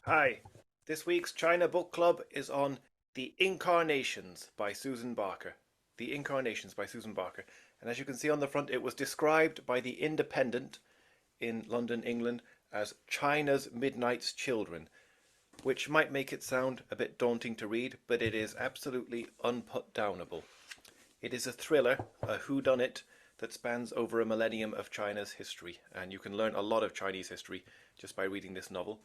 Hi, this week's China Book Club is on The Incarnations by Susan Barker. The Incarnations by Susan Barker. And as you can see on the front, it was described by The Independent in London, England, as China's Midnight's Children, which might make it sound a bit daunting to read, but it is absolutely unputdownable. It is a thriller, a whodunit, that spans over a millennium of China's history, and you can learn a lot of Chinese history just by reading this novel.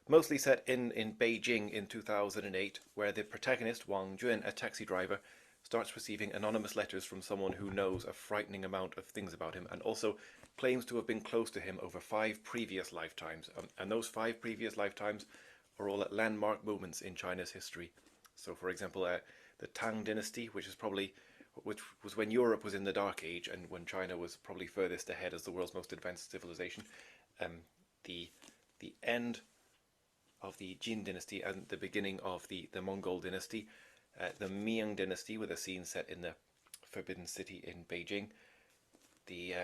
Mostly set in Beijing in 2008, where the protagonist, Wang Jun, a taxi driver, starts receiving anonymous letters from someone who knows a frightening amount of things about him, and also claims to have been close to him over 5 previous lifetimes. And those 5 previous lifetimes are all at landmark moments in China's history. So, for example, the Tang Dynasty, which was when Europe was in the Dark Age and when China was probably furthest ahead as the world's most advanced civilization. The end of the Jin Dynasty and the beginning of the Mongol Dynasty, the Ming Dynasty with a scene set in the Forbidden City in Beijing, the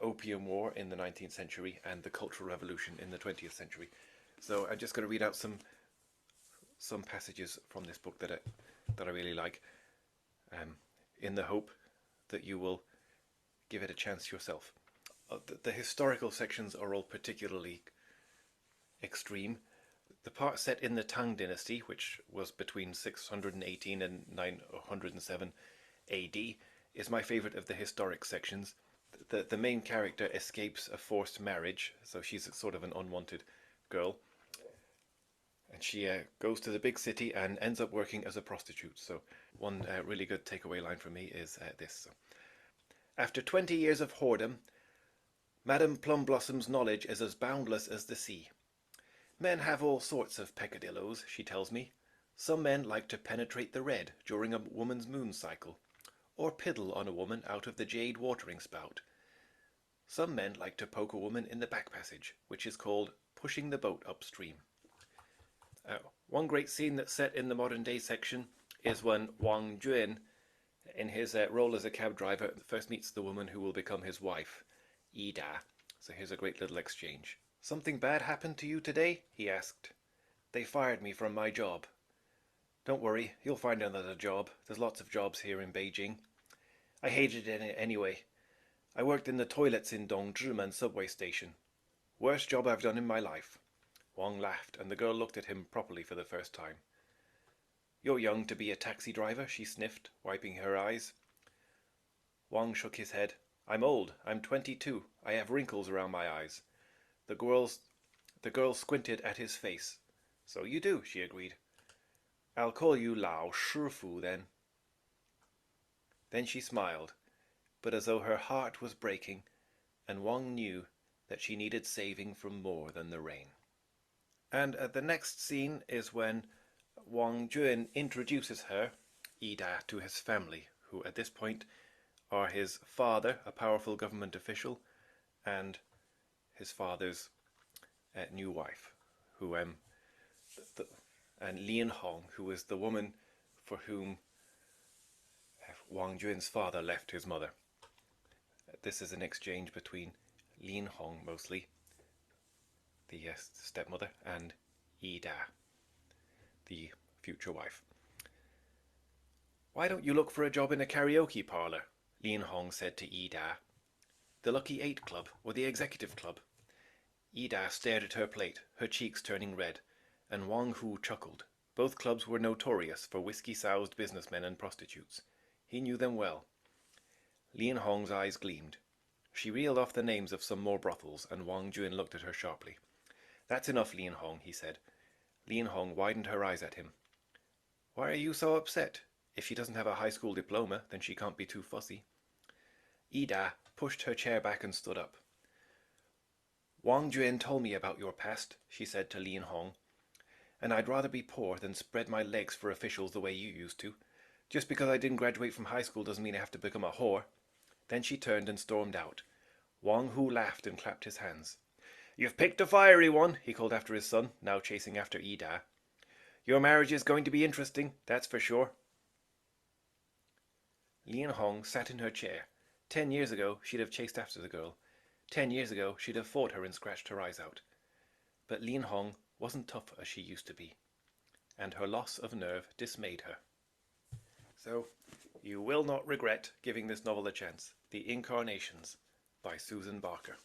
Opium War in the 19th century, and the Cultural Revolution in the 20th century. So I'm just going to read out some passages from this book that I really like, in the hope that you will give it a chance yourself. The historical sections are all particularly extreme. The part set in the Tang Dynasty, which was between 618 and 907 AD, is my favourite of the historic sections. The main character escapes a forced marriage, so she's sort of an unwanted girl. And she goes to the big city and ends up working as a prostitute. So one really good takeaway line for me is this. So, after 20 years of whoredom, Madame Plumblossom's knowledge is as boundless as the sea. Men have all sorts of peccadillos, she tells me. Some men like to penetrate the red during a woman's moon cycle, or piddle on a woman out of the jade watering spout. Some men like to poke a woman in the back passage, which is called pushing the boat upstream. One great scene that's set in the modern day section is when Wang Jun, in his role as a cab driver, first meets the woman who will become his wife, Ida. So here's a great little exchange. "Something bad happened to you today?" he asked. "They fired me from my job." "Don't worry, you'll find another job. There's lots of jobs here in Beijing." "I hated it anyway. I worked in the toilets in Dongzhimen subway station. Worst job I've done in my life." Wang laughed, and the girl looked at him properly for the first time. "You're young to be a taxi driver," she sniffed, wiping her eyes. Wang shook his head. "I'm old. I'm 22. I have wrinkles around my eyes." The girl squinted at his face. "So you do," she agreed. "I'll call you Lao Shifu then." Then she smiled, but as though her heart was breaking, and Wang knew that she needed saving from more than the rain. And the next scene is when Wang Jun introduces her, Ida, to his family, who at this point are his father, a powerful government official, and his father's new wife, who and Lin Hong, who is the woman for whom Wang Jun's father left his mother. This is an exchange between Lin Hong, mostly, the stepmother, and Ida, the future wife. "Why don't you look for a job in a karaoke parlour?" Lin Hong said to Ida. "The Lucky 8 Club, or the Executive Club." Ida stared at her plate, her cheeks turning red, and Wang Hu chuckled. Both clubs were notorious for whiskey-soused businessmen and prostitutes. He knew them well. Lin Hong's eyes gleamed. She reeled off the names of some more brothels, and Wang Jun looked at her sharply. "That's enough, Lin Hong," he said. Lin Hong widened her eyes at him. "Why are you so upset? If she doesn't have a high school diploma, then she can't be too fussy." Ida pushed her chair back and stood up. "Wang Jun told me about your past," she said to Lin Hong, "and I'd rather be poor than spread my legs for officials the way you used to. Just because I didn't graduate from high school doesn't mean I have to become a whore." Then she turned and stormed out. Wang Hu laughed and clapped his hands. "You've picked a fiery one," he called after his son, now chasing after Ida. "Your marriage is going to be interesting, that's for sure." Lin Hong sat in her chair. 10 years ago, she'd have chased after the girl. 10 years ago, she'd have fought her and scratched her eyes out. But Lin Hong wasn't tough as she used to be, and her loss of nerve dismayed her. So, you will not regret giving this novel a chance. The Incarnations by Susan Barker.